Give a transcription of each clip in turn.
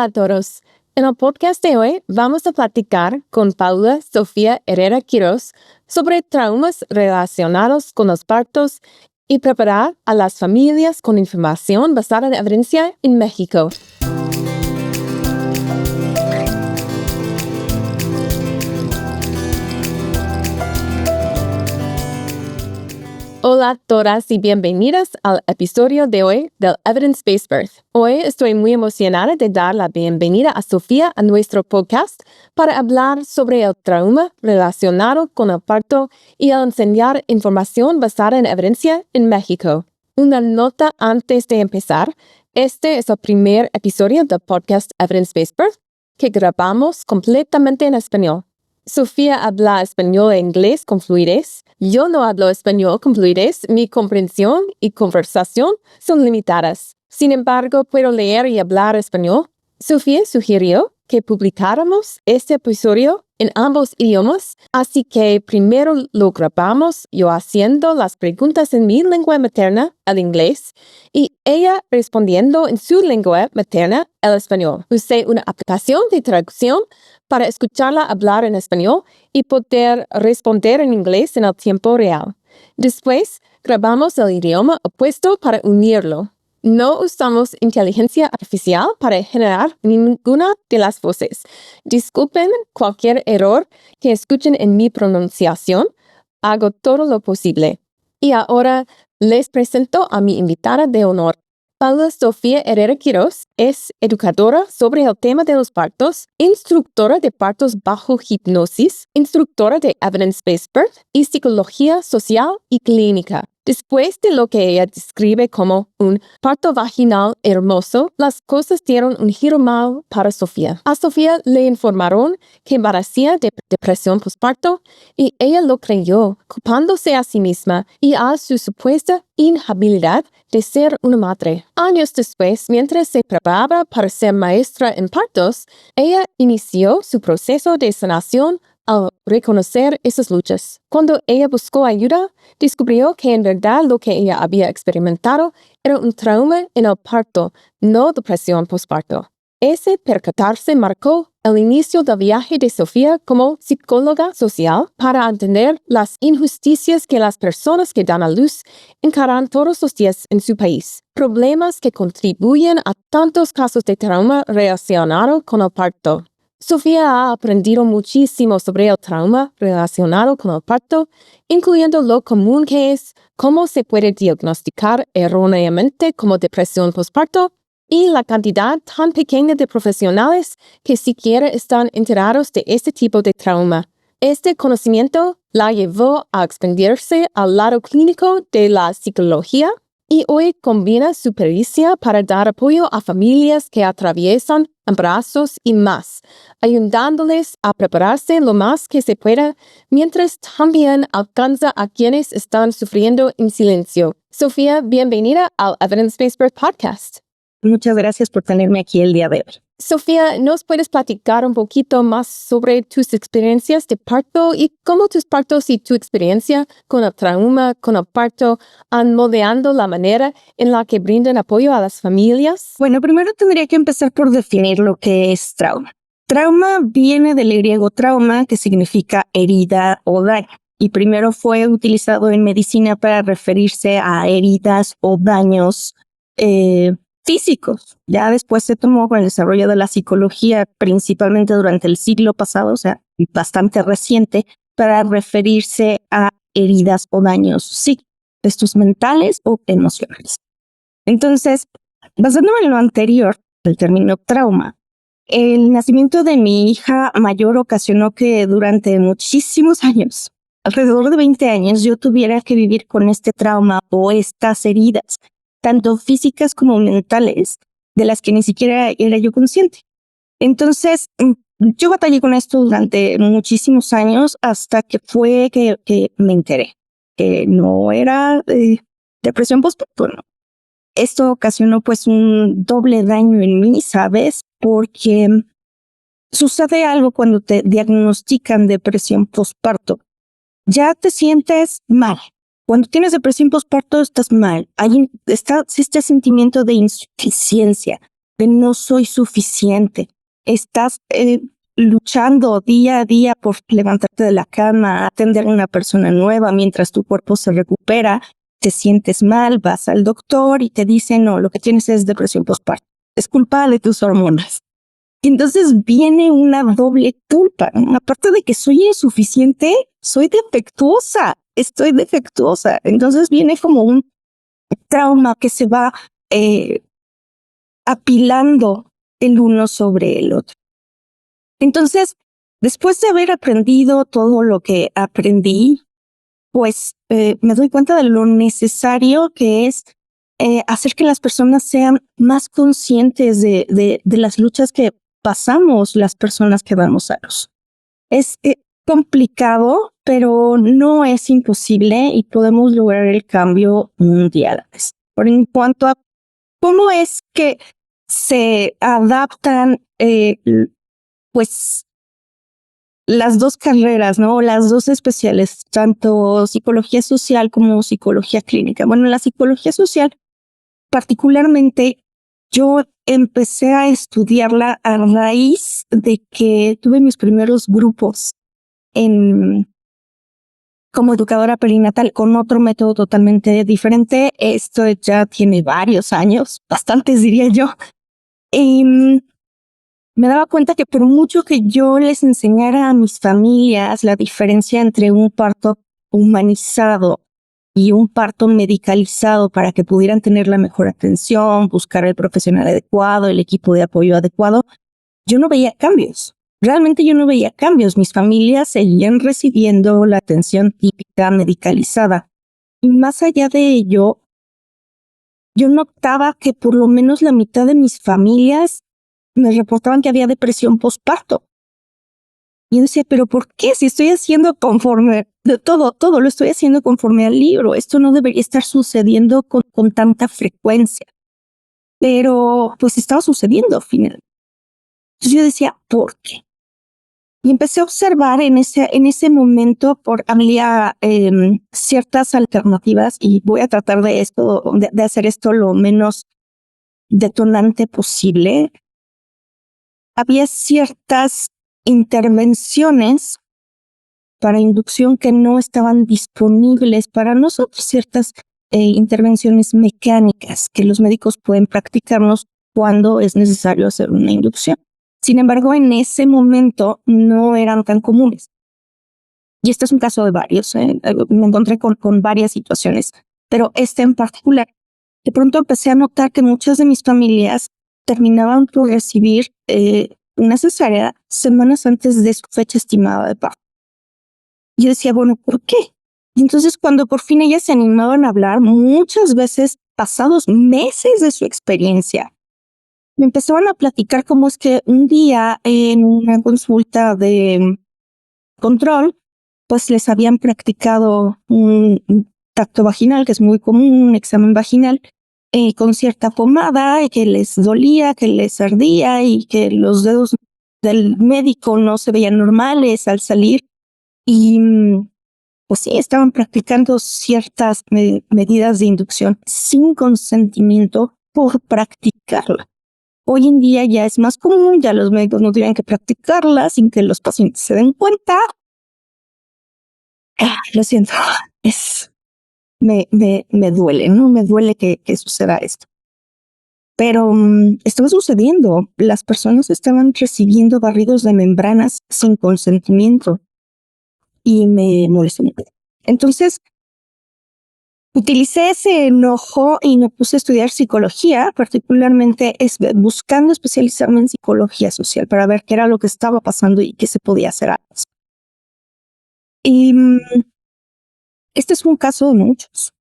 Hola a todos. En el podcast de hoy vamos a platicar con Paula Sofía Herrera Quiroz sobre traumas relacionados con los partos y preparar a las familias con información basada en evidencia en México. Hola a todas y bienvenidas al episodio de hoy del Evidence-Based Birth. Hoy estoy muy emocionada de dar la bienvenida a Sofía a nuestro podcast para hablar sobre el trauma relacionado con el parto y el enseñar información basada en evidencia en México. Una nota antes de empezar. Este es el primer episodio del podcast Evidence-Based Birth que grabamos completamente en español. Sofía habla español e inglés con fluidez. Yo no hablo español con fluidez. Mi comprensión y conversación son limitadas. Sin embargo, puedo leer y hablar español. Sofía sugirió que publicáramos este episodio en ambos idiomas, así que primero lo grabamos yo haciendo las preguntas en mi lengua materna, el inglés, y ella respondiendo en su lengua materna, el español. Usé una aplicación de traducción para escucharla hablar en español y poder responder en inglés en el tiempo real. Después, grabamos el idioma opuesto para unirlo. No usamos inteligencia artificial para generar ninguna de las voces. Disculpen cualquier error que escuchen en mi pronunciación. Hago todo lo posible. Y ahora les presento a mi invitada de honor. Paula Sofía Herrera Quiroz es educadora sobre el tema de los partos, instructora de partos bajo hipnosis, instructora de Evidence-Based Birth y psicología social y clínica. Después de lo que ella describe como un parto vaginal hermoso, las cosas dieron un giro mal para Sofía. A Sofía le informaron que padecía de depresión postparto y ella lo creyó, culpándose a sí misma y a su supuesta inhabilidad de ser una madre. Años después, mientras se preparaba para ser maestra en partos, ella inició su proceso de sanación al reconocer esas luchas. Cuando ella buscó ayuda, descubrió que en verdad lo que ella había experimentado era un trauma en el parto, no depresión postparto. Ese percatarse marcó el inicio del viaje de Sofía como psicóloga social para entender las injusticias que las personas que dan a luz encaran todos los días en su país. Problemas que contribuyen a tantos casos de trauma relacionado con el parto. Sofía ha aprendido muchísimo sobre el trauma relacionado con el parto, incluyendo lo común que es, cómo se puede diagnosticar erróneamente como depresión postparto y la cantidad tan pequeña de profesionales que siquiera están enterados de este tipo de trauma. Este conocimiento la llevó a expandirse al lado clínico de la psicología y hoy combina su pericia para dar apoyo a familias que atraviesan embarazos y más, ayudándoles a prepararse lo más que se pueda, mientras también alcanza a quienes están sufriendo en silencio. Sofía, bienvenida al Evidence-Based Birth Podcast. Muchas gracias por tenerme aquí el día de hoy. Sofía, ¿nos puedes platicar un poquito más sobre tus experiencias de parto y cómo tus partos y tu experiencia con el trauma, con el parto, han moldeado la manera en la que brindan apoyo a las familias? Bueno, primero tendría que empezar por definir lo que es trauma. Trauma viene del griego trauma, que significa herida o daño, y primero fue utilizado en medicina para referirse a heridas o daños físicos. Ya después se tomó con el desarrollo de la psicología, principalmente durante el siglo pasado, o sea, bastante reciente, para referirse a heridas o daños psíquicos, estos mentales o emocionales. Entonces, basándome en lo anterior, el término trauma, el nacimiento de mi hija mayor ocasionó que durante muchísimos años, alrededor de 20 años, yo tuviera que vivir con este trauma o estas heridas, tanto físicas como mentales, de las que ni siquiera era yo consciente. Entonces, yo batallé con esto durante muchísimos años hasta que fue que me enteré que no era depresión postparto, ¿no? Esto ocasionó pues un doble daño en mí, ¿sabes? Porque sucede algo cuando te diagnostican depresión postparto. Ya te sientes mal. Cuando tienes depresión postparto estás mal. Existe sentimiento de insuficiencia, de no soy suficiente. Estás luchando día a día por levantarte de la cama, atender a una persona nueva mientras tu cuerpo se recupera, te sientes mal, vas al doctor y te dicen, no, lo que tienes es depresión postparto. Es culpa de tus hormonas. Y entonces viene una doble culpa, ¿no? Aparte de que soy insuficiente, soy defectuosa, estoy defectuosa. Entonces viene como un trauma que se va apilando el uno sobre el otro. Entonces, después de haber aprendido todo lo que aprendí, pues me doy cuenta de lo necesario que es hacer que las personas sean más conscientes de las luchas que pasamos las personas que damos a luz. Es complicado, pero no es imposible y podemos lograr el cambio mundial. Por en cuanto a cómo es que se adaptan, pues, las dos carreras, ¿no? Las dos especiales, tanto psicología social como psicología clínica. Bueno, en la psicología social, particularmente, yo empecé a estudiarla a raíz de que tuve mis primeros grupos como educadora perinatal con otro método totalmente diferente. Esto ya tiene varios años, bastantes diría yo. Y me daba cuenta que por mucho que yo les enseñara a mis familias la diferencia entre un parto humanizado y un parto medicalizado para que pudieran tener la mejor atención, buscar el profesional adecuado, el equipo de apoyo adecuado, yo no veía cambios. Realmente yo no veía cambios. Mis familias seguían recibiendo la atención típica medicalizada. Y más allá de ello, yo notaba que por lo menos la mitad de mis familias me reportaban que había depresión postparto. Y yo decía, ¿pero por qué? Si estoy haciendo conforme, de todo lo estoy haciendo conforme al libro. Esto no debería estar sucediendo con tanta frecuencia. Pero pues estaba sucediendo finalmente. Entonces yo decía, ¿por qué? Y empecé a observar en ese momento, había ciertas alternativas y voy a tratar de hacer esto lo menos detonante posible. Había ciertas intervenciones para inducción que no estaban disponibles para nosotros, ciertas intervenciones mecánicas que los médicos pueden practicarnos cuando es necesario hacer una inducción. Sin embargo, en ese momento no eran tan comunes. Y este es un caso de varios. Me encontré con varias situaciones, pero este en particular. De pronto empecé a notar que muchas de mis familias terminaban por recibir una cesárea semanas antes de su fecha estimada de parto. Y yo decía, bueno, ¿por qué? Y entonces cuando por fin ellas se animaban a hablar, muchas veces pasados meses de su experiencia, me empezaban a platicar cómo es que un día en una consulta de control, pues les habían practicado un tacto vaginal, que es muy común, un examen vaginal, con cierta pomada, y que les dolía, que les ardía y que los dedos del médico no se veían normales al salir. Y pues sí, estaban practicando ciertas medidas de inducción sin consentimiento por practicarla. Hoy en día ya es más común, ya los médicos no tienen que practicarla sin que los pacientes se den cuenta. Lo siento, me duele, ¿no? Me duele que suceda esto. Pero estaba sucediendo. Las personas estaban recibiendo barridos de membranas sin consentimiento y me molestó mucho. Entonces, utilicé ese enojo y me puse a estudiar psicología, particularmente buscando especializarme en psicología social para ver qué era lo que estaba pasando y qué se podía hacer antes. Y este es un caso de muchos.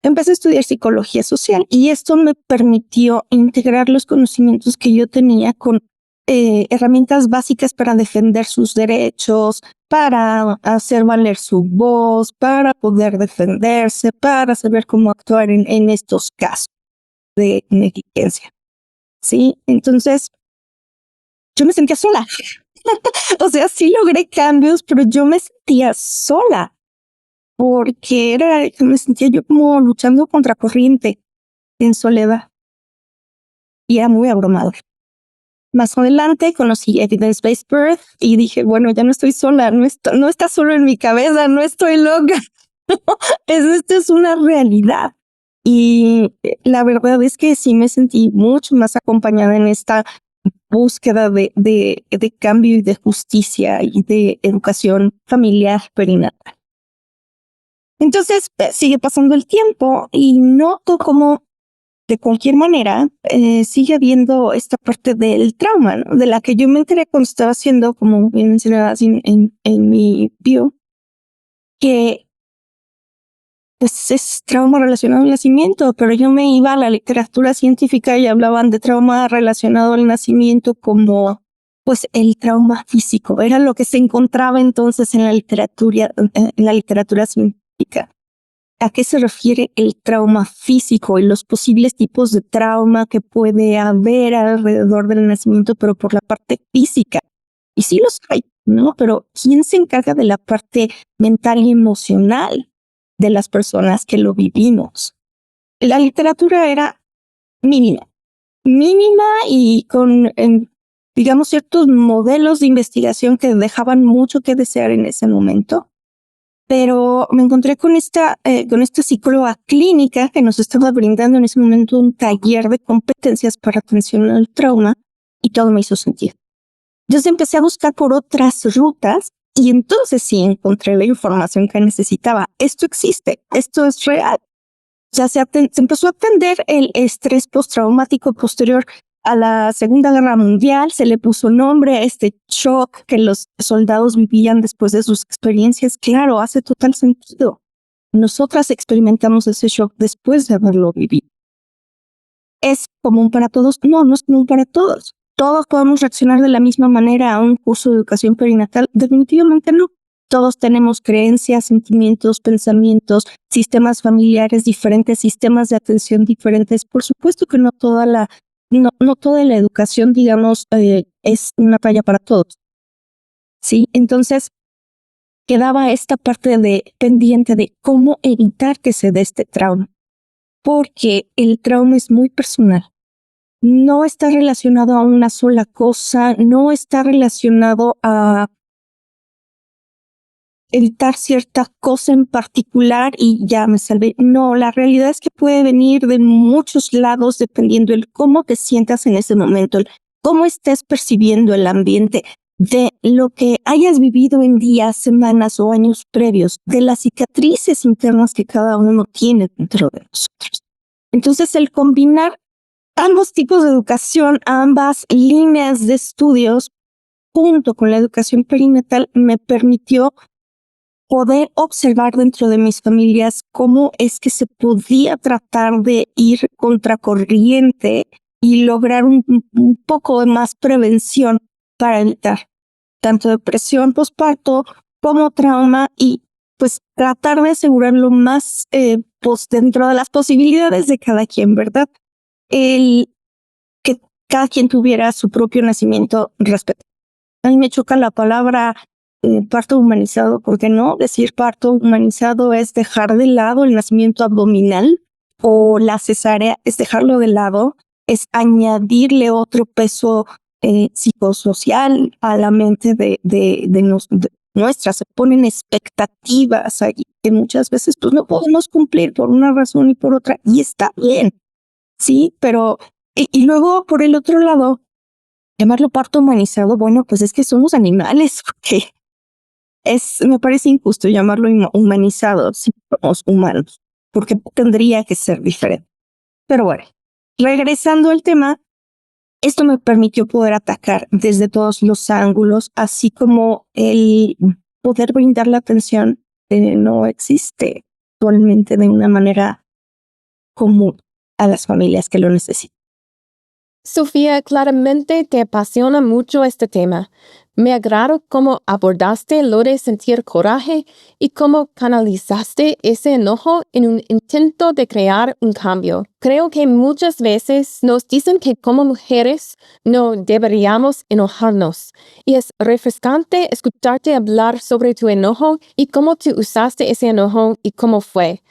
Empecé a estudiar psicología social y esto me permitió integrar los conocimientos que yo tenía con herramientas básicas para defender sus derechos, para hacer valer su voz, para poder defenderse, para saber cómo actuar en estos casos de negligencia. ¿Sí? Entonces, yo me sentía sola. O sea, sí logré cambios, pero yo me sentía sola porque me sentía yo como luchando contra corriente en soledad. y era muy abrumador. Más adelante conocí Evidence-Based Birth y dije, bueno, ya no estoy sola, no está solo en mi cabeza, no estoy loca. Esto es una realidad. Y la verdad es que sí me sentí mucho más acompañada en esta búsqueda de cambio y de justicia y de educación familiar perinatal. Entonces sigue pasando el tiempo y noto como de cualquier manera sigue habiendo esta parte del trauma, ¿no? De la que yo me enteré cuando estaba haciendo, como bien mencionabas en mi bio, que pues es trauma relacionado al nacimiento, pero yo me iba a la literatura científica y hablaban de trauma relacionado al nacimiento como pues el trauma físico, era lo que se encontraba entonces en la literatura científica. ¿A qué se refiere el trauma físico y los posibles tipos de trauma que puede haber alrededor del nacimiento, pero por la parte física? Y sí los hay, ¿no? Pero ¿quién se encarga de la parte mental y emocional de las personas que lo vivimos? La literatura era mínima y con, digamos, ciertos modelos de investigación que dejaban mucho que desear en ese momento. Pero me encontré con esta psicóloga clínica que nos estaba brindando en ese momento un taller de competencias para atención al trauma y todo me hizo sentido. Entonces empecé a buscar por otras rutas y entonces sí encontré la información que necesitaba. Esto existe, esto es real. Ya se empezó a atender el estrés postraumático posterior a la Segunda Guerra Mundial, se le puso nombre a este shock que los soldados vivían después de sus experiencias. Claro, hace total sentido. Nosotras experimentamos ese shock después de haberlo vivido. ¿Es común para todos? No, no es común para todos. ¿Todos podemos reaccionar de la misma manera a un curso de educación perinatal? Definitivamente no. Todos tenemos creencias, sentimientos, pensamientos, sistemas familiares diferentes, sistemas de atención diferentes. Por supuesto que no toda la educación, digamos, es una talla para todos. Sí, entonces quedaba esta parte pendiente de cómo evitar que se dé este trauma, porque el trauma es muy personal. No está relacionado a una sola cosa, no está relacionado a evitar cierta cosa en particular y ya me salvé. No, la realidad es que puede venir de muchos lados dependiendo del cómo te sientas en ese momento, el cómo estés percibiendo el ambiente, de lo que hayas vivido en días, semanas o años previos, de las cicatrices internas que cada uno tiene dentro de nosotros. Entonces, el combinar ambos tipos de educación, ambas líneas de estudios, junto con la educación perinatal, me permitió poder observar dentro de mis familias cómo es que se podía tratar de ir contracorriente y lograr un poco de más prevención para evitar tanto depresión postparto como trauma y pues tratar de asegurar lo más pues dentro de las posibilidades de cada quien, ¿verdad? El que cada quien tuviera su propio nacimiento respetado. A mí me choca la palabra parto humanizado, porque no decir parto humanizado es dejar de lado el nacimiento abdominal o la cesárea, es dejarlo de lado, es añadirle otro peso psicosocial a la mente de nuestra. Se ponen expectativas ahí que muchas veces pues no podemos cumplir por una razón y por otra, y está bien, sí, pero y luego por el otro lado, llamarlo parto humanizado, bueno, pues es que somos animales, porque me parece injusto llamarlo humanizado si somos humanos, porque tendría que ser diferente. Pero bueno, regresando al tema, esto me permitió poder atacar desde todos los ángulos, así como el poder brindar la atención que no existe actualmente de una manera común a las familias que lo necesitan. Sofía, claramente te apasiona mucho este tema. Me agrada cómo abordaste lo de sentir coraje y cómo canalizaste ese enojo en un intento de crear un cambio. Creo que muchas veces nos dicen que como mujeres no deberíamos enojarnos, y es refrescante escucharte hablar sobre tu enojo y cómo tú usaste ese enojo y cómo fue.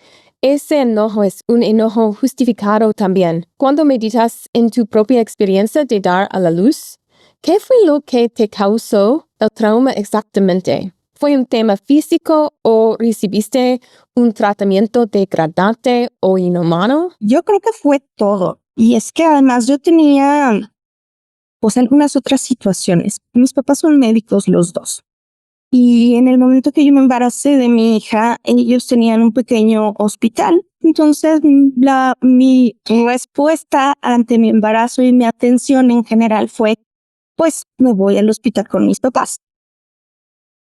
ese enojo es un enojo justificado también. Cuando meditas en tu propia experiencia de dar a la luz, ¿qué fue lo que te causó el trauma exactamente? ¿Fue un tema físico o recibiste un tratamiento degradante o inhumano? Yo creo que fue todo. Y es que además yo tenía pues algunas otras situaciones. Mis papás son médicos los dos. Y en el momento que yo me embaracé de mi hija, ellos tenían un pequeño hospital. Entonces, mi respuesta ante mi embarazo y mi atención en general fue, pues me voy al hospital con mis papás.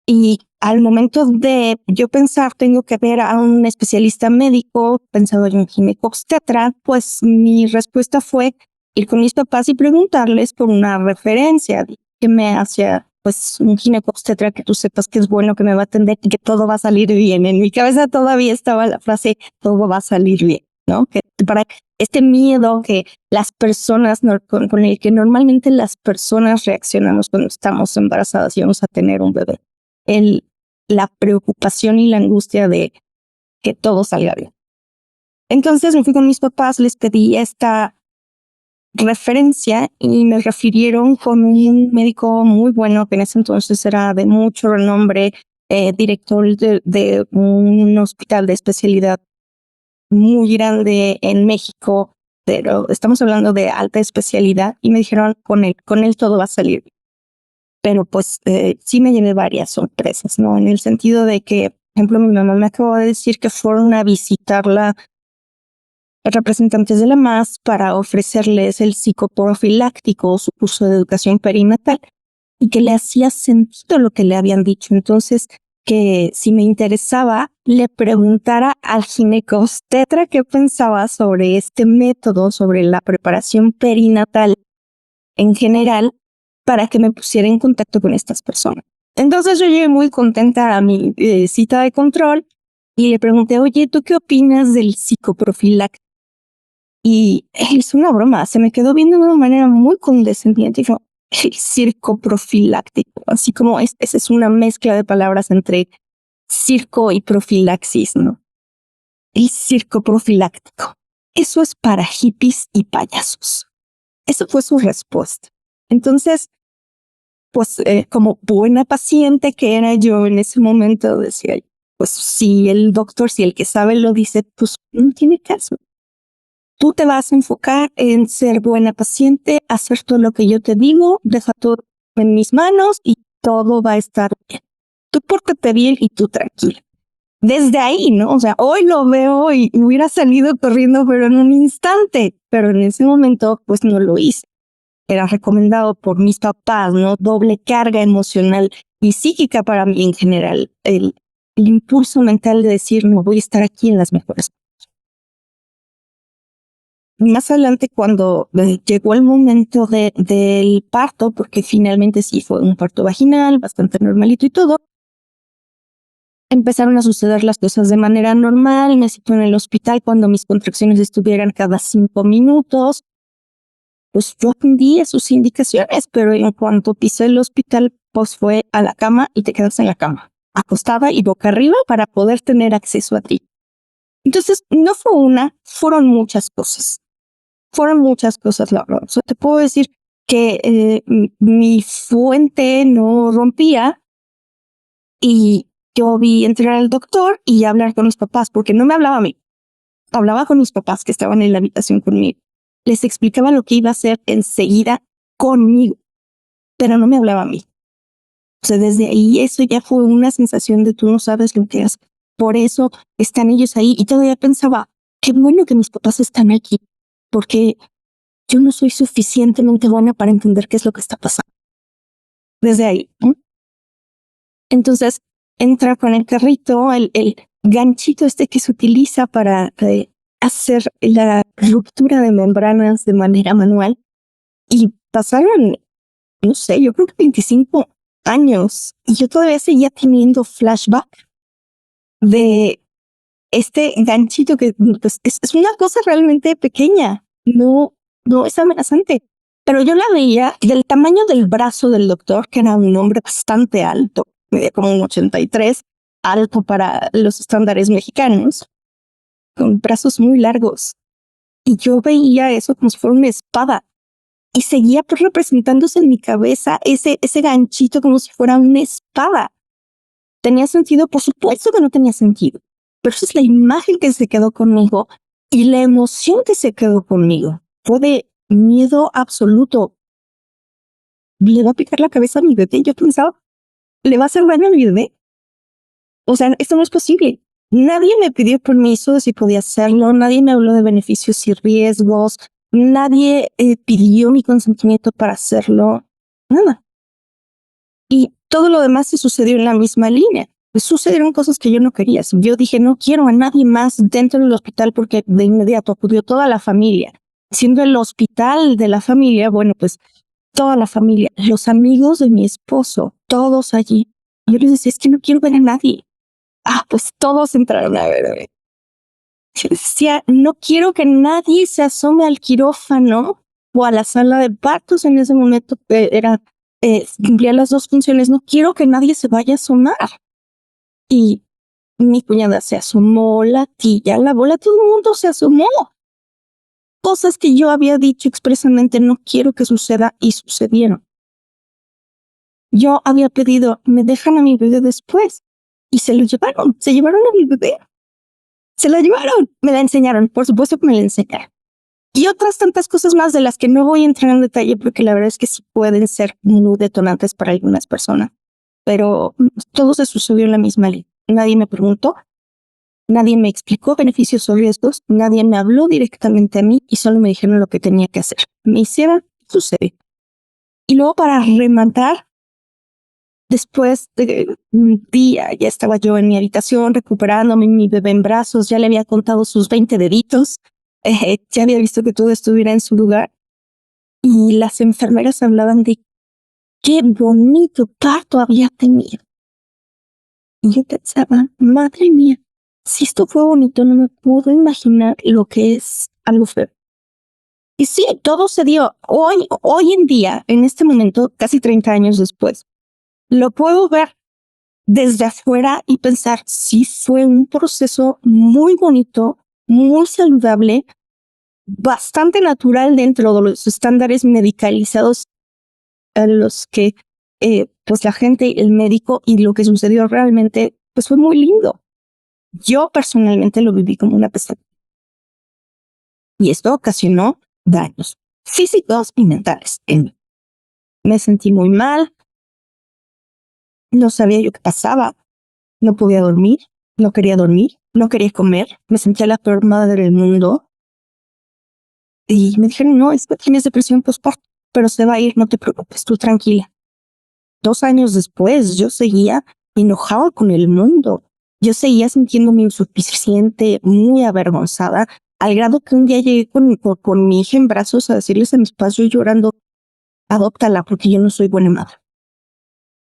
Y al momento de yo pensar, tengo que ver a un especialista médico, pensaba yo en ginecobstetra, pues mi respuesta fue ir con mis papás y preguntarles por una referencia que me hacía pues un ginecobstetra que tú sepas que es bueno, que me va a atender y que todo va a salir bien. En mi cabeza todavía estaba la frase, todo va a salir bien, ¿no? Que para este miedo que las personas, con el que normalmente las personas reaccionamos cuando estamos embarazadas y vamos a tener un bebé. La preocupación y la angustia de que todo salga bien. Entonces me fui con mis papás, les pedí esta referencia y me refirieron con un médico muy bueno que en ese entonces era de mucho renombre, director de un hospital de especialidad muy grande en México, pero estamos hablando de alta especialidad y me dijeron con él todo va a salir bien. Pero pues sí me llevé varias sorpresas, ¿no? En el sentido de que, por ejemplo, mi mamá me acabó de decir que fueron a visitarla representantes de la MAS para ofrecerles el psicoprofiláctico, su curso de educación perinatal, y que le hacía sentido lo que le habían dicho. Entonces, que si me interesaba, le preguntara al ginecobstetra qué pensaba sobre este método, sobre la preparación perinatal en general, para que me pusiera en contacto con estas personas. Entonces yo llegué muy contenta a mi cita de control y le pregunté, oye, ¿tú qué opinas del psicoprofiláctico? Y es una broma, se me quedó viendo de una manera muy condescendiente y dijo, el circoprofiláctico, así como esa es una mezcla de palabras entre circo y profilaxis, ¿no? El circoprofiláctico. Eso es para hippies y payasos. Eso fue su respuesta. Entonces, pues como buena paciente que era yo en ese momento, decía, pues si el doctor, si el que sabe lo dice, pues no tiene caso. Tú te vas a enfocar en ser buena paciente, hacer todo lo que yo te digo, deja todo en mis manos y todo va a estar bien. Tú pórtate bien y tú tranquila. Desde ahí, ¿no? O sea, hoy lo veo y hubiera salido corriendo, pero en un instante. Pero en ese momento, pues no lo hice. Era recomendado por mis papás, ¿no? Doble carga emocional y psíquica para mí en general. El impulso mental de decir, no voy a estar aquí en las mejores. Más adelante, cuando llegó el momento del parto, porque finalmente sí fue un parto vaginal, bastante normalito y todo, empezaron a suceder las cosas de manera normal. Me citó en el hospital cuando mis contracciones estuvieran cada 5 minutos. Pues yo atendí a sus indicaciones, pero en cuanto pisé el hospital, pues fue a la cama y te quedas en la cama, acostada y boca arriba para poder tener acceso a ti. Entonces, no fue una, fueron muchas cosas. Fueron muchas cosas, la verdad. O sea, te puedo decir que mi fuente no rompía y yo vi entrar al doctor y hablar con mis papás, porque no me hablaba a mí. Hablaba con mis papás que estaban en la habitación conmigo. Les explicaba lo que iba a hacer enseguida conmigo, pero no me hablaba a mí. O sea, desde ahí eso ya fue una sensación de tú no sabes lo que haces. Por eso están ellos ahí. Y todavía pensaba, qué bueno que mis papás están aquí, porque yo no soy suficientemente buena para entender qué es lo que está pasando. Desde ahí, ¿no? Entonces, entra con el carrito, el ganchito este que se utiliza para hacer la ruptura de membranas de manera manual. Y pasaron, no sé, yo creo que 25 años. Y yo todavía seguía teniendo flashback de este ganchito que pues, es una cosa realmente pequeña. No es amenazante. Pero yo la veía del tamaño del brazo del doctor, que era un hombre bastante alto, medía como un 83, alto para los estándares mexicanos. con brazos muy largos. Y yo veía eso como si fuera una espada. Y seguía pues representándose en mi cabeza ese ganchito como si fuera una espada. ¿Tenía sentido? Por supuesto que no tenía sentido. Pero esa es la imagen que se quedó conmigo y la emoción que se quedó conmigo. Fue de miedo absoluto. Le va a picar la cabeza a mi bebé. Yo pensaba, ¿le va a hacer daño a mi bebé? O sea, esto no es posible. Nadie me pidió permiso de si podía hacerlo. Nadie me habló de beneficios y riesgos. Nadie pidió mi consentimiento para hacerlo. Nada. Y todo lo demás se sucedió en la misma línea. Pues sucedieron cosas que yo no quería. Yo dije, no quiero a nadie más dentro del hospital porque de inmediato acudió toda la familia. Siendo el hospital de la familia, bueno, pues toda la familia, los amigos de mi esposo, todos allí. Yo les decía, es que no quiero ver a nadie. Pues todos entraron a verme. Yo decía, no quiero que nadie se asome al quirófano o a la sala de partos en ese momento, cumplía las dos funciones. No quiero que nadie se vaya a asomar. Y mi cuñada se asomó, la tía, la abuela, todo el mundo se asomó. Cosas que yo había dicho expresamente, no quiero que suceda, y sucedieron. Yo había pedido, me dejan a mi bebé después, y se llevaron a mi bebé. Se la llevaron, me la enseñaron, por supuesto que me la enseñaron. Y otras tantas cosas más de las que no voy a entrar en detalle porque la verdad es que sí pueden ser muy detonantes para algunas personas. Pero todo se sucedió en la misma línea. Nadie me preguntó, nadie me explicó beneficios o riesgos, nadie me habló directamente a mí y solo me dijeron lo que tenía que hacer. Me hicieron, sucedió. Y luego para rematar, después de un día ya estaba yo en mi habitación recuperándome, mi bebé en brazos, ya le había contado sus 20 deditos, ya había visto que todo estuviera en su lugar y las enfermeras hablaban de qué bonito parto había tenido. Y yo pensaba, madre mía, si esto fue bonito, no me puedo imaginar lo que es algo feo. Y sí, todo se dio. Hoy en día, en este momento, casi 30 años después, lo puedo ver desde afuera y pensar, sí fue un proceso muy bonito, muy saludable, bastante natural dentro de los estándares medicalizados a los que pues la gente, el médico y lo que sucedió realmente pues fue muy lindo. Yo personalmente lo viví como una pesadilla. Y esto ocasionó daños físicos y mentales en mí. Me sentí muy mal, no sabía yo qué pasaba, no podía dormir, no quería dormir, no quería comer, me sentía la peor madre del mundo. Y me dijeron, no, es que tienes depresión postparto, pero se va a ir, no te preocupes, tú tranquila. 2 años después, yo seguía enojada con el mundo. Yo seguía sintiéndome insuficiente, muy avergonzada, al grado que un día llegué con mi hija en brazos a decirles a mis padres, yo llorando, adóptala porque yo no soy buena madre.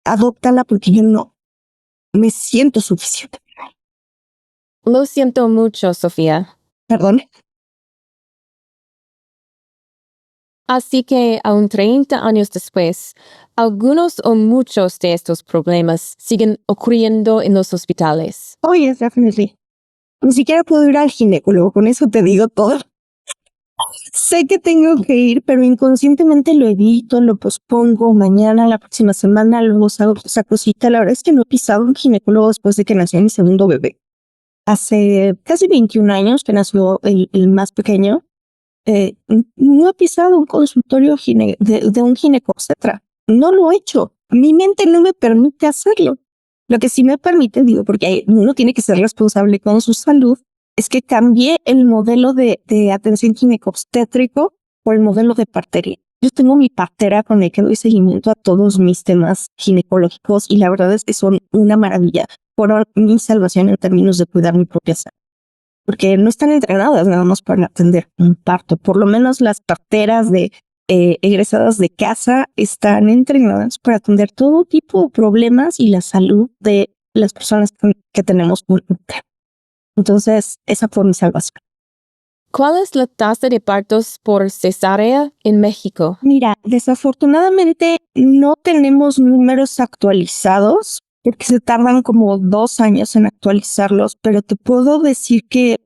Adóptala porque yo no me siento suficiente. Lo siento mucho, Sofía. Perdón. Así que, aún 30 años después, algunos o muchos de estos problemas siguen ocurriendo en los hospitales. Oh, yes, definitely. Ni siquiera puedo ir al ginecólogo, con eso te digo todo. Sé que tengo que ir, pero inconscientemente lo evito, lo pospongo. Mañana, la próxima semana, luego saco cita. La verdad es que no he pisado un ginecólogo después de que nació mi segundo bebé. Hace casi 21 años que nació el más pequeño. No he pisado un consultorio de un ginecobstetra. No lo he hecho. Mi mente no me permite hacerlo. Lo que sí me permite, digo, porque uno tiene que ser responsable con su salud, es que cambié el modelo de atención ginecobstétrico por el modelo de partería. Yo tengo mi partera con el que doy seguimiento a todos mis temas ginecológicos y la verdad es que son una maravilla. Fueron mi salvación en términos de cuidar mi propia salud. Porque no están entrenadas nada más para atender un parto. Por lo menos las parteras egresadas de casa están entrenadas para atender todo tipo de problemas y la salud de las personas que tenemos un útero. Entonces, esa fue mi salvación. ¿Cuál es la tasa de partos por cesárea en México? Mira, desafortunadamente no tenemos números actualizados porque se tardan como 2 años en actualizarlos, pero te puedo decir que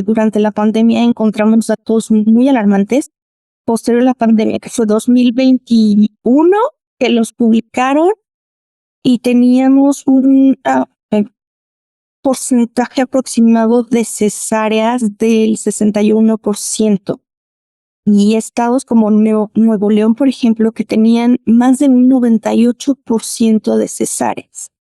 durante la pandemia encontramos datos muy alarmantes. Posterior a la pandemia, que fue 2021, que los publicaron y teníamos un porcentaje aproximado de cesáreas del 61%. Y estados como Nuevo León, por ejemplo, que tenían más de un 98% de cesáreas.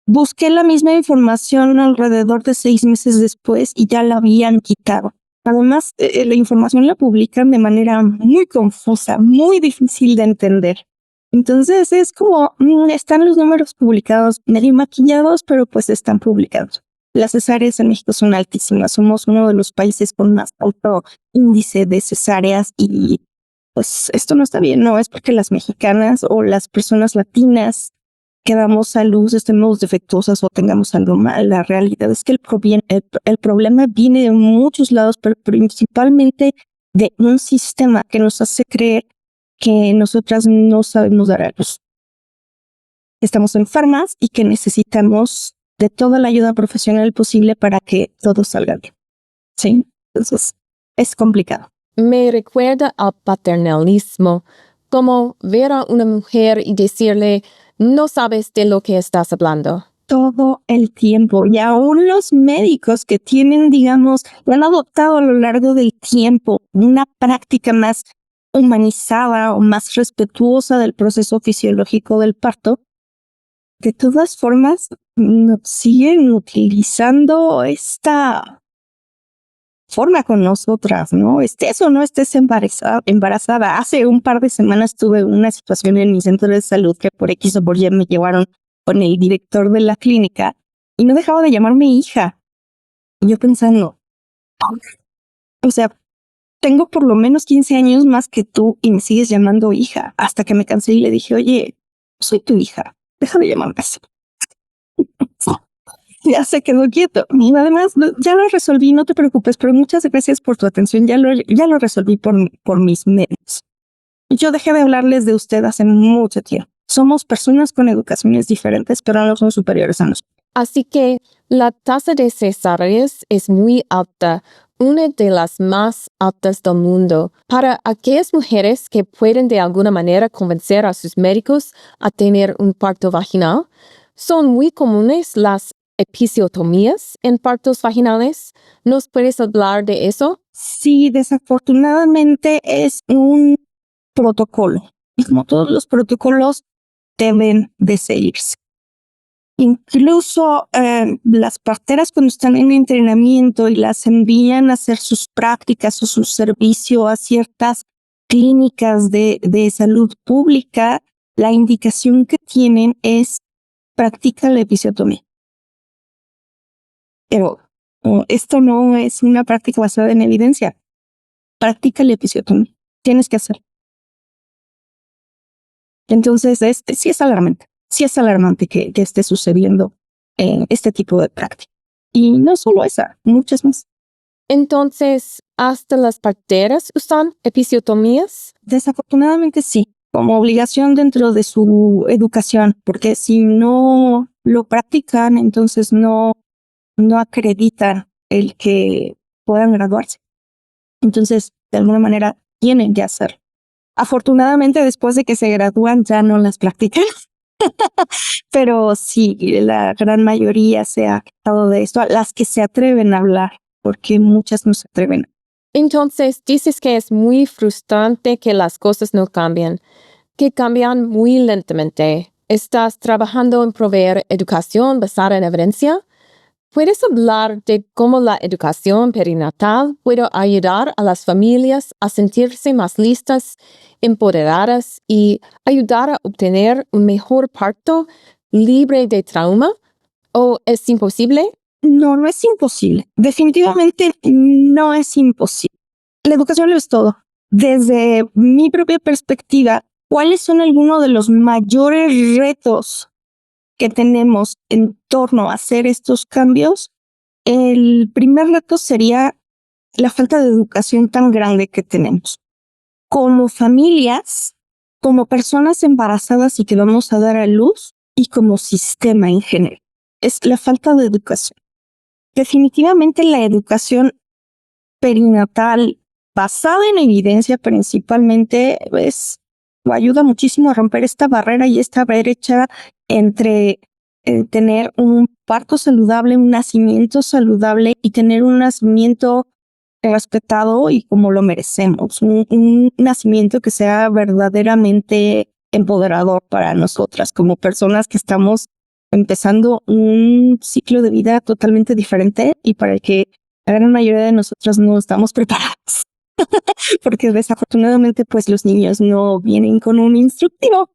Busqué la misma información alrededor de 6 meses después y ya la habían quitado. Además, la información la publican de manera muy confusa, muy difícil de entender. Entonces es como, están los números publicados, medio maquillados, pero pues están publicados. Las cesáreas en México son altísimas. Somos uno de los países con más alto índice de cesáreas y pues esto no está bien. No es porque las mexicanas o las personas latinas que damos a luz estemos defectuosas o tengamos algo mal. La realidad es que el problema viene de muchos lados, pero principalmente de un sistema que nos hace creer que nosotras no sabemos dar a luz. Estamos enfermas y que necesitamos de toda la ayuda profesional posible para que todo salga bien. ¿Sí? Entonces, es complicado. Me recuerda al paternalismo, como ver a una mujer y decirle, no sabes de lo que estás hablando. Todo el tiempo. Y aún los médicos que tienen, digamos, han adoptado a lo largo del tiempo una práctica más humanizada o más respetuosa del proceso fisiológico del parto, de todas formas siguen utilizando esta forma con nosotras, ¿no? Estés o no estés embarazada. Hace un par de semanas tuve una situación en mi centro de salud que por X o por Y me llevaron con el director de la clínica y no dejaba de llamarme hija. Y yo pensando, o sea, tengo por lo menos 15 años más que tú y me sigues llamando hija. Hasta que me cansé y le dije, oye, soy tu hija. Deja de llamarme así. Ya se quedó quieto. Y además, ya lo resolví, no te preocupes, pero muchas gracias por tu atención. Ya lo resolví por mis medios. Yo dejé de hablarles de usted hace mucho tiempo. Somos personas con educaciones diferentes, pero no son superiores a nosotros. Así que la tasa de cesáreas es muy alta, una de las más altas del mundo. Para aquellas mujeres que pueden de alguna manera convencer a sus médicos a tener un parto vaginal, son muy comunes las episiotomías en partos vaginales. ¿Nos puedes hablar de eso? Sí, desafortunadamente es un protocolo. Y como todos los protocolos, deben de seguirse. Incluso las parteras cuando están en entrenamiento y las envían a hacer sus prácticas o su servicio a ciertas clínicas de salud pública, la indicación que tienen es practica la episiotomía. Pero esto no es una práctica basada en evidencia. Practica la episiotomía. Tienes que hacerlo. Entonces, sí es alarmante. Sí es alarmante que esté sucediendo este tipo de práctica. Y no solo esa, muchas más. Entonces, ¿hasta las parteras usan episiotomías? Desafortunadamente sí, como obligación dentro de su educación, porque si no lo practican, entonces no acreditan el que puedan graduarse. Entonces, de alguna manera, tienen que hacerlo. Afortunadamente, después de que se gradúan, ya no las practican. Pero sí, la gran mayoría se ha quejado de esto, las que se atreven a hablar, porque muchas no se atreven. Entonces, dices que es muy frustrante que las cosas no cambian, que cambian muy lentamente. ¿Estás trabajando en proveer educación basada en evidencia? ¿Puedes hablar de cómo la educación perinatal puede ayudar a las familias a sentirse más listas, empoderadas y ayudar a obtener un mejor parto libre de trauma? ¿O es imposible? No, no es imposible. Definitivamente no es imposible. La educación lo es todo. Desde mi propia perspectiva, ¿cuáles son algunos de los mayores retos que tenemos en torno a hacer estos cambios? El primer reto sería la falta de educación tan grande que tenemos. Como familias, como personas embarazadas y que vamos a dar a luz, y como sistema en general. Es la falta de educación. definitivamente la educación perinatal basada en evidencia principalmente ayuda muchísimo a romper esta barrera y esta brecha entre tener un parto saludable, un nacimiento saludable y tener un nacimiento respetado y como lo merecemos, un nacimiento que sea verdaderamente empoderador para nosotras como personas que estamos empezando un ciclo de vida totalmente diferente y para el que la gran mayoría de nosotras no estamos preparadas. Porque desafortunadamente pues los niños no vienen con un instructivo.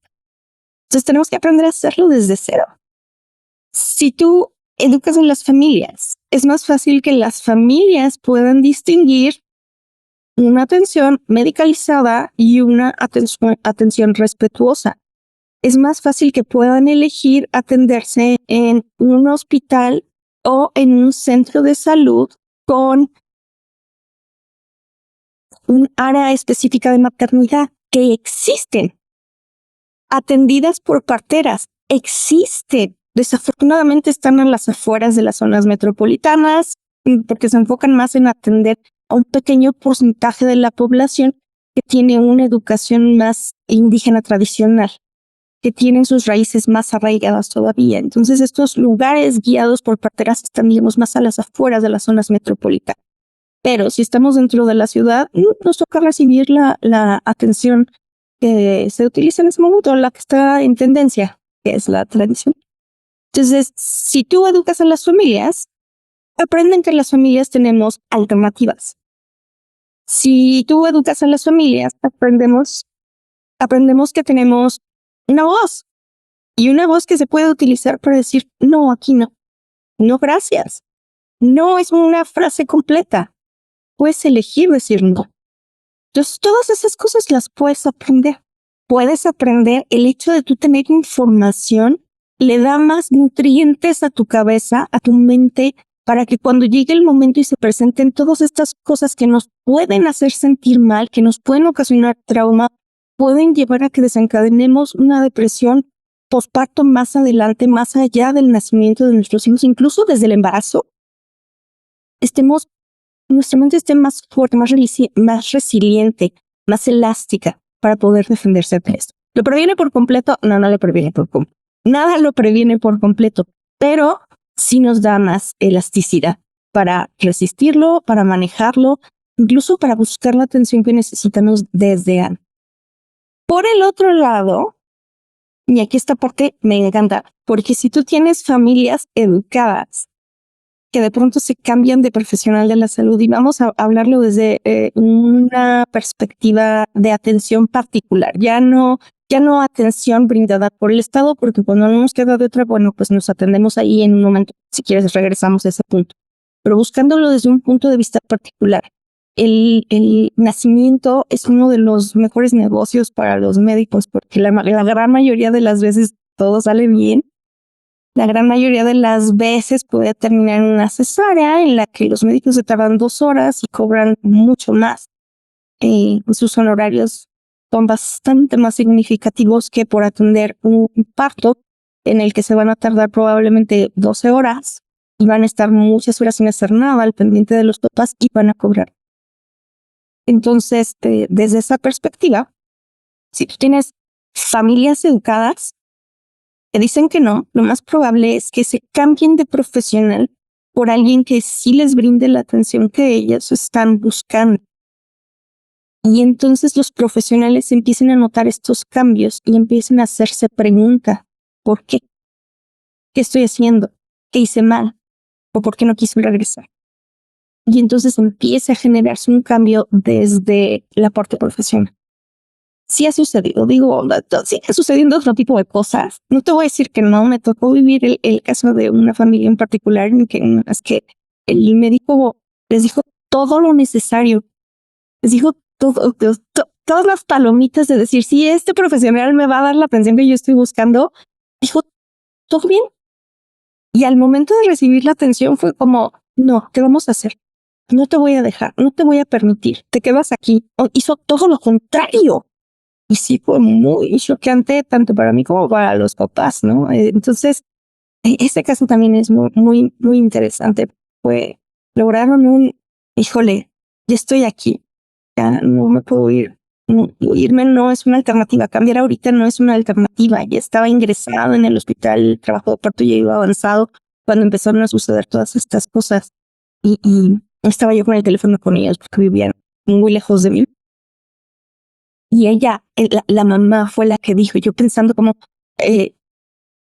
Entonces tenemos que aprender a hacerlo desde cero. Si tú educas en las familias, es más fácil que las familias puedan distinguir una atención medicalizada y una atención respetuosa. Es más fácil que puedan elegir atenderse en un hospital o en un centro de salud con un área específica de maternidad que existen, atendidas por parteras, existen. Desafortunadamente están en las afueras de las zonas metropolitanas porque se enfocan más en atender a un pequeño porcentaje de la población que tiene una educación más indígena tradicional, que tienen sus raíces más arraigadas todavía. Entonces estos lugares guiados por parteras están, digamos, más a las afueras de las zonas metropolitanas. Pero si estamos dentro de la ciudad, nos toca recibir la atención que se utiliza en ese momento, la que está en tendencia, que es la tradición. Entonces, si tú educas a las familias, aprenden que en las familias tenemos alternativas. Si tú educas a las familias, aprendemos que tenemos una voz y una voz que se puede utilizar para decir, no, aquí no, no, gracias. No es una frase completa. Puedes elegir decir no. Entonces, todas esas cosas las puedes aprender. Puedes aprender el hecho de tú tener información, le da más nutrientes a tu cabeza, a tu mente, para que cuando llegue el momento y se presenten todas estas cosas que nos pueden hacer sentir mal, que nos pueden ocasionar trauma, pueden llevar a que desencadenemos una depresión posparto más adelante, más allá del nacimiento de nuestros hijos, incluso desde el embarazo, nuestra mente esté más fuerte, más resiliente, más elástica para poder defenderse de esto. ¿Lo previene por completo? No, no lo previene por completo. Nada lo previene por completo, pero sí nos da más elasticidad para resistirlo, para manejarlo, incluso para buscar la atención que necesitamos desde antes. Por el otro lado, y aquí esta parte me encanta, porque si tú tienes familias educadas, que de pronto se cambian de profesional de la salud y vamos a hablarlo desde una perspectiva de atención particular, ya no atención brindada por el Estado, porque cuando no nos queda de otra, bueno, pues nos atendemos ahí en un momento, si quieres regresamos a ese punto, pero buscándolo desde un punto de vista particular. El nacimiento es uno de los mejores negocios para los médicos porque la gran mayoría de las veces todo sale bien. La gran mayoría de las veces puede terminar en una cesárea en la que los médicos se tardan 2 horas y cobran mucho más. Sus honorarios son bastante más significativos que por atender un parto en el que se van a tardar probablemente 12 horas y van a estar muchas horas sin hacer nada al pendiente de los papás y van a cobrar. Entonces, desde esa perspectiva, si tú tienes familias educadas, que dicen que no, lo más probable es que se cambien de profesional por alguien que sí les brinde la atención que ellas están buscando. Y entonces los profesionales empiecen a notar estos cambios y empiecen a hacerse preguntas. ¿Por qué? ¿Qué estoy haciendo? ¿Qué hice mal? ¿O por qué no quise regresar? Y entonces empieza a generarse un cambio desde la parte profesional. Sí ha sucedido, sigue sucediendo otro tipo de cosas. No te voy a decir que no, me tocó vivir el caso de una familia en particular en que el médico les dijo todo lo necesario. Les dijo todas las palomitas de decir, si este profesional me va a dar la atención que yo estoy buscando, dijo, todo bien. Y al momento de recibir la atención fue como, no, ¿qué vamos a hacer? No te voy a dejar, no te voy a permitir, te quedas aquí. Hizo todo lo contrario. Y sí fue muy choqueante tanto para mí como para los papás, ¿no? Entonces, este caso también es muy, muy, muy interesante. fue, lograron híjole, ya estoy aquí, ya no me puedo ir. Irme no es una alternativa, cambiar ahorita no es una alternativa. Ya estaba ingresado en el hospital, el trabajo de parto ya iba avanzado cuando empezaron a suceder todas estas cosas. Y estaba yo con el teléfono con ellos porque vivían muy lejos de mí. Y ella, la mamá fue la que dijo, yo pensando como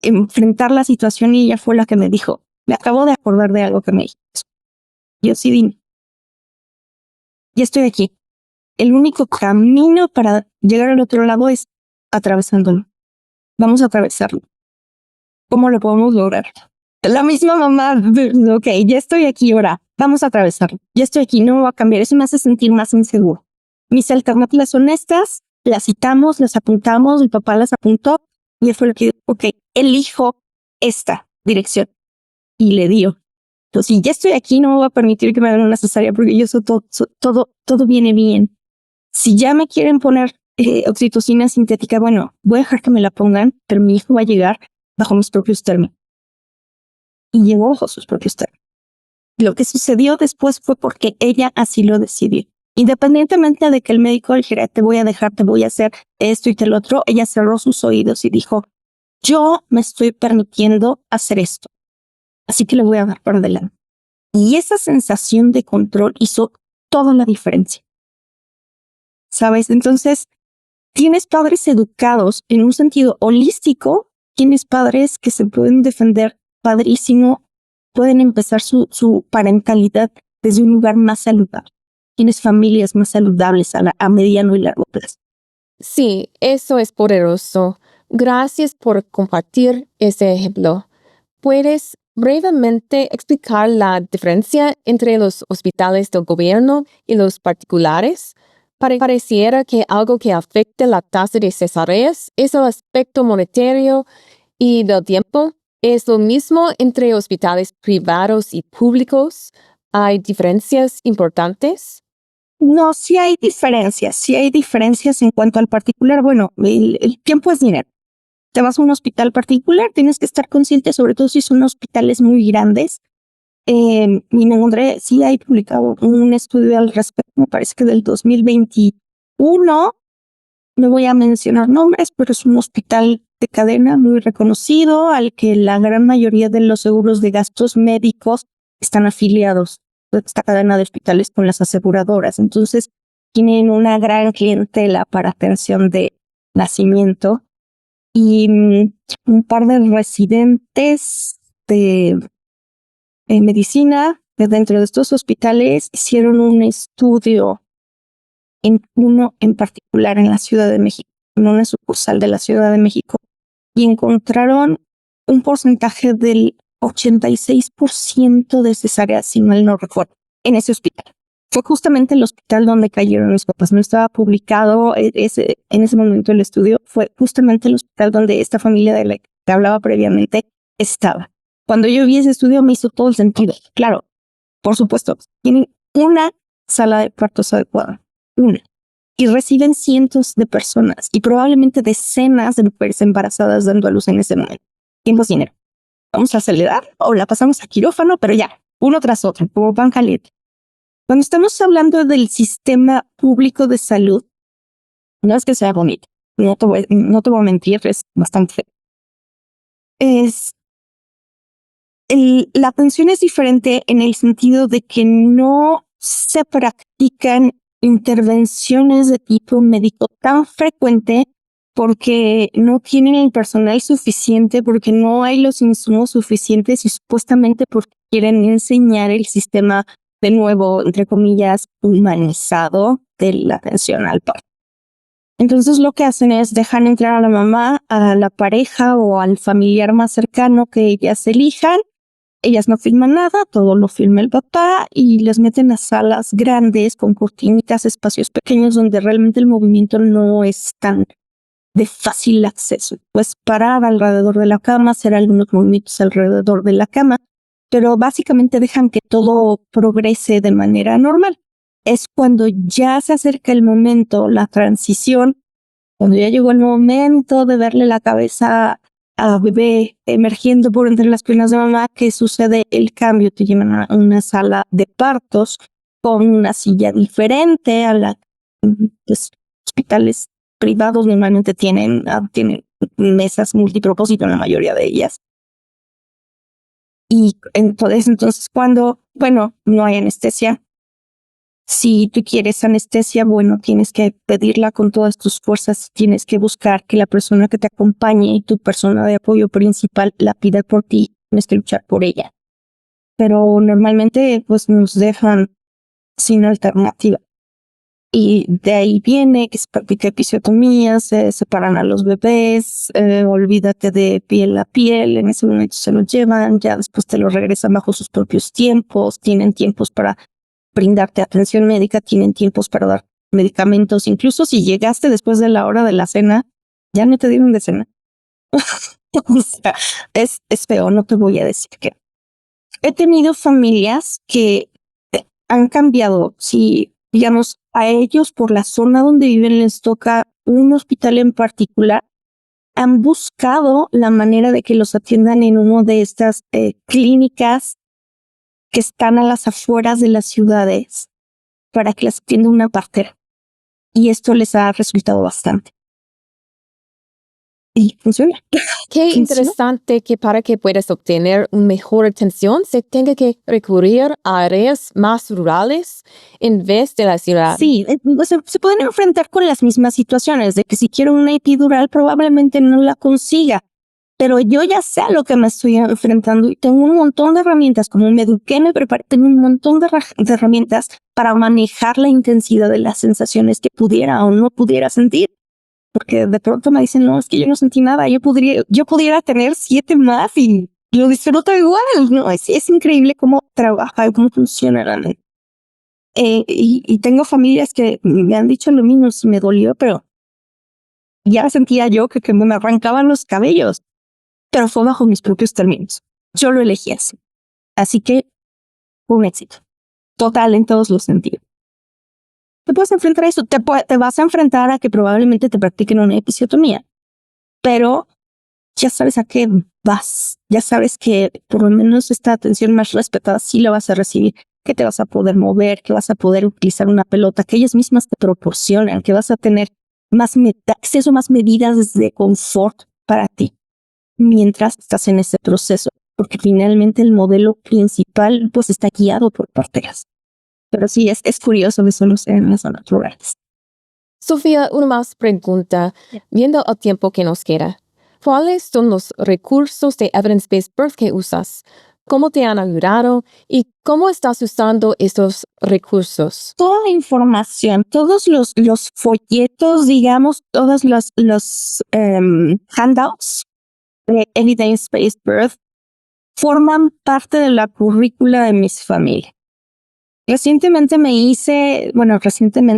enfrentar la situación, y ella fue la que me dijo, me acabo de acordar de algo que me dijiste. Yo sí, dime, ya estoy aquí. El único camino para llegar al otro lado es atravesándolo. Vamos a atravesarlo. ¿Cómo lo podemos lograr? La misma mamá, ok, ya estoy aquí ahora, vamos a atravesarlo. Ya estoy aquí, no me va a cambiar. Eso me hace sentir más inseguro. Mis alternativas son estas, las citamos, las apuntamos, mi papá las apuntó y él fue lo que dijo, ok, elijo esta dirección. Y le dio. Entonces, si ya estoy aquí, no me voy a permitir que me hagan una cesárea porque yo soy todo viene bien. Si ya me quieren poner oxitocina sintética, bueno, voy a dejar que me la pongan, pero mi hijo va a llegar bajo mis propios términos. Y llegó bajo sus propios términos. Lo que sucedió después fue porque ella así lo decidió. Independientemente de que el médico dijera, te voy a dejar, te voy a hacer esto y te lo otro, ella cerró sus oídos y dijo, yo me estoy permitiendo hacer esto, así que le voy a dar por delante. Y esa sensación de control hizo toda la diferencia. ¿Sabes? Entonces, tienes padres educados en un sentido holístico, tienes padres que se pueden defender padrísimo, pueden empezar su parentalidad desde un lugar más saludable. Tienes familias más saludables a mediano y largo plazo. Sí, eso es poderoso. Gracias por compartir ese ejemplo. ¿Puedes brevemente explicar la diferencia entre los hospitales del gobierno y los particulares? Pareciera que algo que afecta la tasa de cesáreas es el aspecto monetario y del tiempo. ¿Es lo mismo entre hospitales privados y públicos? ¿Hay diferencias importantes? No, sí hay diferencias en cuanto al particular. Bueno, el tiempo es dinero. Te vas a un hospital particular, tienes que estar consciente, sobre todo si son hospitales muy grandes. Y me encontré, sí hay publicado un estudio al respecto, me parece que del 2021, no voy a mencionar nombres, pero es un hospital de cadena muy reconocido al que la gran mayoría de los seguros de gastos médicos están afiliados a esta cadena de hospitales con las aseguradoras. Entonces, tienen una gran clientela para atención de nacimiento y un par de residentes de medicina de dentro de estos hospitales hicieron un estudio en uno en particular en la Ciudad de México, en una sucursal de la Ciudad de México, y encontraron un porcentaje del 86% de cesáreas, si mal no recuerdo, en ese hospital. Fue justamente el hospital donde cayeron mis papás. No estaba publicado en ese momento el estudio. Fue justamente el hospital donde esta familia de la que te hablaba previamente estaba. Cuando yo vi ese estudio me hizo todo el sentido. Claro, por supuesto, tienen una sala de partos adecuada, una, y reciben cientos de personas y probablemente decenas de mujeres embarazadas dando a luz en ese momento. Tiempo es dinero. Vamos a acelerar o la pasamos a quirófano, pero ya, uno tras otro, como pan caliente. Cuando estamos hablando del sistema público de salud, no es que sea bonito, no te voy a mentir, es bastante feo. La atención es diferente en el sentido de que no se practican intervenciones de tipo médico tan frecuente porque no tienen el personal suficiente, porque no hay los insumos suficientes y supuestamente porque quieren enseñar el sistema de nuevo, entre comillas, humanizado de la atención al parto. Entonces lo que hacen es dejar entrar a la mamá, a la pareja o al familiar más cercano que ellas elijan. Ellas no filman nada, todo lo filma el papá y les meten a salas grandes con cortinitas, espacios pequeños donde realmente el movimiento no es tan de fácil acceso. Pues parar alrededor de la cama, hacer algunos movimientos alrededor de la cama, pero básicamente dejan que todo progrese de manera normal. Es cuando ya se acerca el momento, la transición, cuando ya llegó el momento de verle la cabeza a bebé emergiendo por entre las piernas de mamá, ¿qué sucede? El cambio, te llevan a una sala de partos con una silla diferente a la, pues, hospitales privados normalmente tienen mesas multipropósito en la mayoría de ellas. Y entonces cuando, bueno, no hay anestesia. Si tú quieres anestesia, bueno, tienes que pedirla con todas tus fuerzas, tienes que buscar que la persona que te acompañe y tu persona de apoyo principal la pida por ti, tienes que luchar por ella. Pero normalmente pues nos dejan sin alternativa. Y de ahí viene que se practica episiotomía, se separan a los bebés, olvídate de piel a piel, en ese momento se lo llevan, ya después te lo regresan bajo sus propios tiempos, tienen tiempos para brindarte atención médica, tienen tiempos para dar medicamentos, incluso si llegaste después de la hora de la cena, ya no te dieron de cena. O sea, es feo, no te voy a decir que. He tenido familias que han cambiado, si digamos a ellos por la zona donde viven les toca un hospital en particular, han buscado la manera de que los atiendan en una de estas clínicas que están a las afueras de las ciudades para que las atienda una partera. Y esto les ha resultado bastante. Y funciona. Qué interesante que para que puedas obtener una mejor atención se tenga que recurrir a áreas más rurales en vez de la ciudad. Sí, se pueden enfrentar con las mismas situaciones, de que si quiero una epidural probablemente no la consiga, pero yo ya sé a lo que me estoy enfrentando y tengo un montón de herramientas, como me eduqué, me preparé, tengo un montón de herramientas para manejar la intensidad de las sensaciones que pudiera o no pudiera sentir. Porque de pronto me dicen, no, es que yo no sentí nada, yo pudiera tener 7 más y lo disfruto igual, ¿no? Es increíble cómo trabaja y cómo funciona la mente. Y tengo familias que me han dicho lo mismo, me dolió, pero ya sentía yo que me arrancaban los cabellos, pero fue bajo mis propios términos. Yo lo elegí así. Así que fue un éxito total en todos los sentidos. Te puedes enfrentar a eso, te vas a enfrentar a que probablemente te practiquen una episiotomía, pero ya sabes a qué vas, ya sabes que por lo menos esta atención más respetada sí la vas a recibir, que te vas a poder mover, que vas a poder utilizar una pelota que ellas mismas te proporcionan, que vas a tener acceso a más medidas de confort para ti mientras estás en ese proceso, porque finalmente el modelo principal pues está guiado por parteras. Pero sí, es curioso que solo sean en las zonas rurales. Sofía, una más pregunta. Viendo el tiempo que nos queda, ¿cuáles son los recursos de Evidence-Based Birth que usas? ¿Cómo te han ayudado? ¿Y cómo estás usando estos recursos? Toda la información, todos los folletos, digamos, todos los handouts de Evidence-Based Birth forman parte de la currícula de mis familias. Recientemente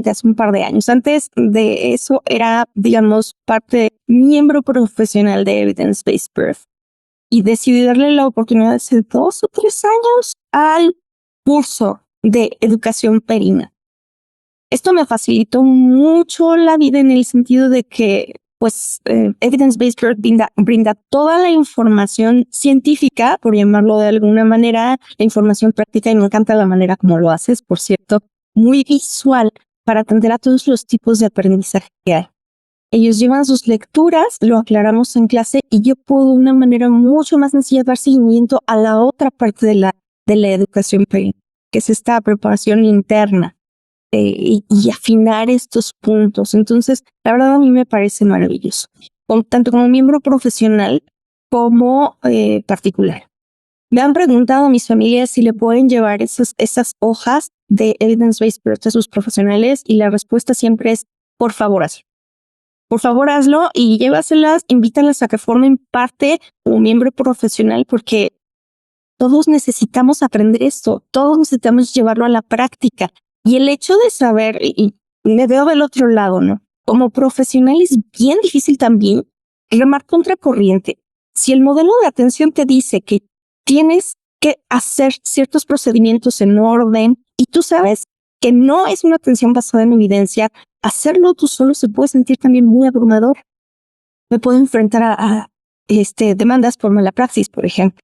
hace un par de años. Antes de eso era, digamos, miembro profesional de Evidence-Based Birth. Y decidí darle la oportunidad hace 2 o 3 años al curso de educación perinatal. Esto me facilitó mucho la vida en el sentido de que, Evidence-Based Birth brinda toda la información científica, por llamarlo de alguna manera, la información práctica, y me encanta la manera como lo haces, por cierto, muy visual para atender a todos los tipos de aprendizaje que hay. Ellos llevan sus lecturas, lo aclaramos en clase y yo puedo de una manera mucho más sencilla dar seguimiento a la otra parte de la educación perinatal, que es esta preparación interna. Y afinar estos puntos. Entonces, la verdad a mí me parece maravilloso, tanto como miembro profesional como particular. Me han preguntado a mis familias si le pueden llevar esas hojas de Evidence-Based Birth a sus profesionales y la respuesta siempre es, por favor, hazlo. Por favor, hazlo y llévaselas, invítalas a que formen parte como miembro profesional porque todos necesitamos aprender esto, todos necesitamos llevarlo a la práctica. Y el hecho de saber, y me veo del otro lado, ¿no? Como profesional es bien difícil también remar contracorriente. Si el modelo de atención te dice que tienes que hacer ciertos procedimientos en orden y tú sabes que no es una atención basada en evidencia, hacerlo tú solo se puede sentir también muy abrumador. Me puedo enfrentar a demandas por mala praxis, por ejemplo.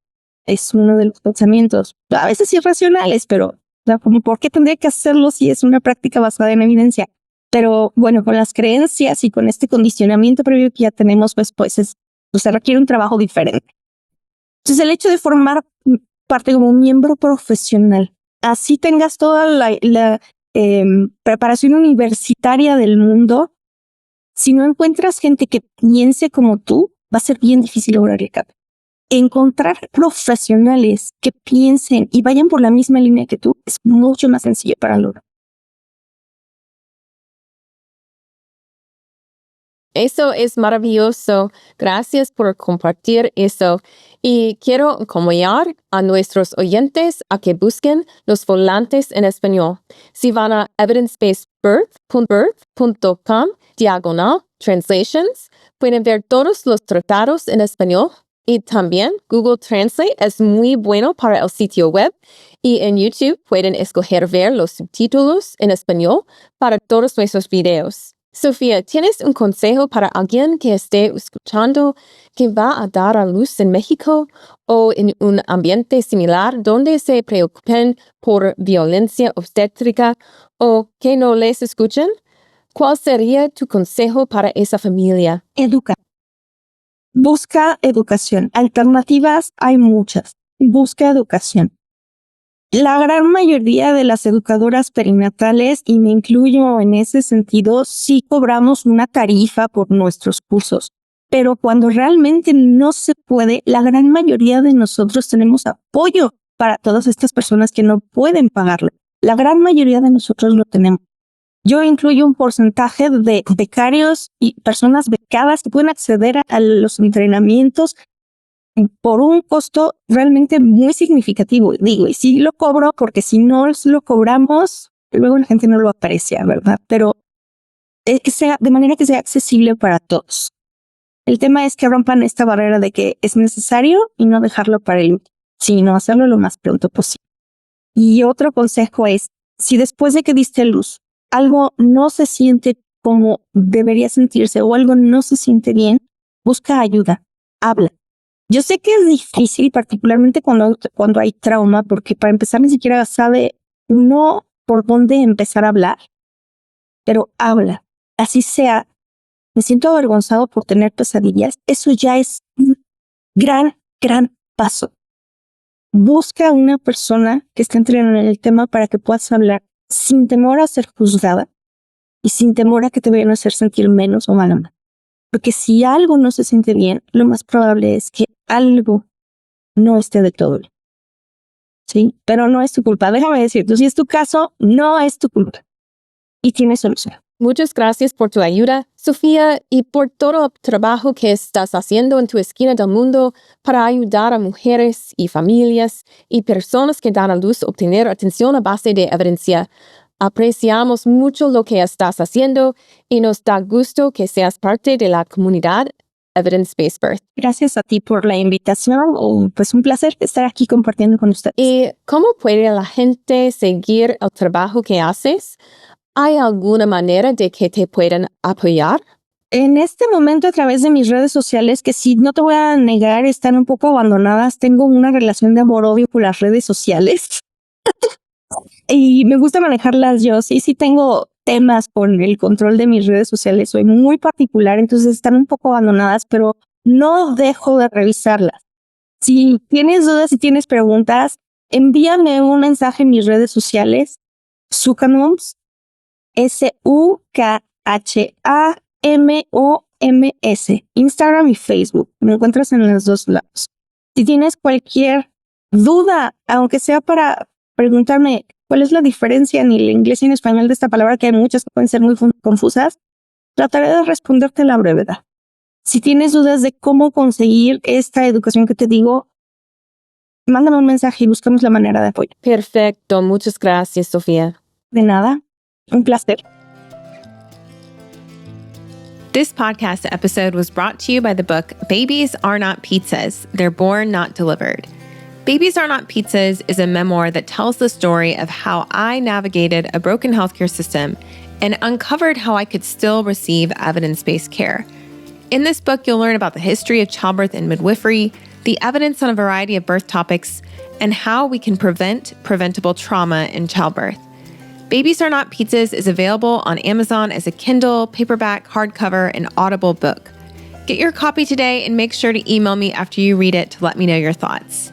Es uno de los pensamientos, a veces irracionales, pero como ¿por qué tendría que hacerlo si es una práctica basada en evidencia? Pero bueno, con las creencias y con este condicionamiento previo que ya tenemos, pues se requiere un trabajo diferente. Entonces, el hecho de formar parte como un miembro profesional, así tengas toda la preparación universitaria del mundo, si no encuentras gente que piense como tú, va a ser bien difícil lograr el cambio. Encontrar profesionales que piensen y vayan por la misma línea que tú es mucho más sencillo para lograr. Eso es maravilloso. Gracias por compartir eso. Y quiero acompañar a nuestros oyentes a que busquen los volantes en español. Si van a evidencebasebirth.com/translations, pueden ver todos los tratados en español. Y también Google Translate es muy bueno para el sitio web. Y en YouTube pueden escoger ver los subtítulos en español para todos nuestros videos. Sofía, ¿tienes un consejo para alguien que esté escuchando que va a dar a luz en México o en un ambiente similar donde se preocupen por violencia obstétrica o que no les escuchen? ¿Cuál sería tu consejo para esa familia? Educa. Busca educación. Alternativas hay muchas. Busca educación. La gran mayoría de las educadoras perinatales, y me incluyo en ese sentido, sí cobramos una tarifa por nuestros cursos. Pero cuando realmente no se puede, la gran mayoría de nosotros tenemos apoyo para todas estas personas que no pueden pagarle. La gran mayoría de nosotros lo tenemos. Yo incluyo un porcentaje de becarios y personas becadas que pueden acceder a los entrenamientos por un costo realmente muy significativo. Digo, y sí lo cobro porque si no lo cobramos, luego la gente no lo aprecia, ¿verdad? Pero que sea de manera que sea accesible para todos. El tema es que rompan esta barrera de que es necesario y no dejarlo para el último, sino hacerlo lo más pronto posible. Y otro consejo es, si después de que diste a luz, algo no se siente como debería sentirse o algo no se siente bien, busca ayuda, habla. Yo sé que es difícil, particularmente cuando hay trauma, porque para empezar ni siquiera sabe uno por dónde empezar a hablar, pero habla. Así sea, me siento avergonzado por tener pesadillas. Eso ya es un gran paso. Busca una persona que esté entrenada en el tema para que puedas hablar sin temor a ser juzgada y sin temor a que te vayan a hacer sentir menos o mal. Porque si algo no se siente bien, lo más probable es que algo no esté del todo bien. ¿Sí? Pero no es tu culpa. Déjame decirte, si es tu caso, no es tu culpa. Y tienes solución. Muchas gracias por tu ayuda, Sofía, y por todo el trabajo que estás haciendo en tu esquina del mundo para ayudar a mujeres y familias y personas que dan a luz a obtener atención a base de evidencia. Apreciamos mucho lo que estás haciendo y nos da gusto que seas parte de la comunidad Evidence-Based Birth. Gracias a ti por la invitación. Pues un placer estar aquí compartiendo con ustedes. ¿Y cómo puede la gente seguir el trabajo que haces? ¿Hay alguna manera de que te puedan apoyar? En este momento, a través de mis redes sociales, que sí, no te voy a negar, están un poco abandonadas. Tengo una relación de amor-odio con las redes sociales. Y me gusta manejarlas yo. Sí tengo temas con el control de mis redes sociales. Soy muy particular, entonces están un poco abandonadas, pero no dejo de revisarlas. Si tienes dudas, si tienes preguntas, envíame un mensaje en mis redes sociales. Sukamoms, SUKHAMOMS, Instagram y Facebook. Me encuentras en los dos lados. Si tienes cualquier duda, aunque sea para preguntarme cuál es la diferencia en el inglés y en español de esta palabra, que hay muchas que pueden ser muy confusas, trataré de responderte a la brevedad. Si tienes dudas de cómo conseguir esta educación que te digo, mándame un mensaje y buscamos la manera de apoyo. Perfecto. Muchas gracias, Sofía. De nada. Un placer. This podcast episode was brought to you by the book Babies Are Not Pizzas, They're Born Not Delivered. Babies Are Not Pizzas is a memoir that tells the story of how I navigated a broken healthcare system and uncovered how I could still receive evidence-based care. In this book, you'll learn about the history of childbirth and midwifery, the evidence on a variety of birth topics, and how we can prevent preventable trauma in childbirth. Babies Are Not Pizzas is available on Amazon as a Kindle, paperback, hardcover, and Audible book. Get your copy today and make sure to email me after you read it to let me know your thoughts.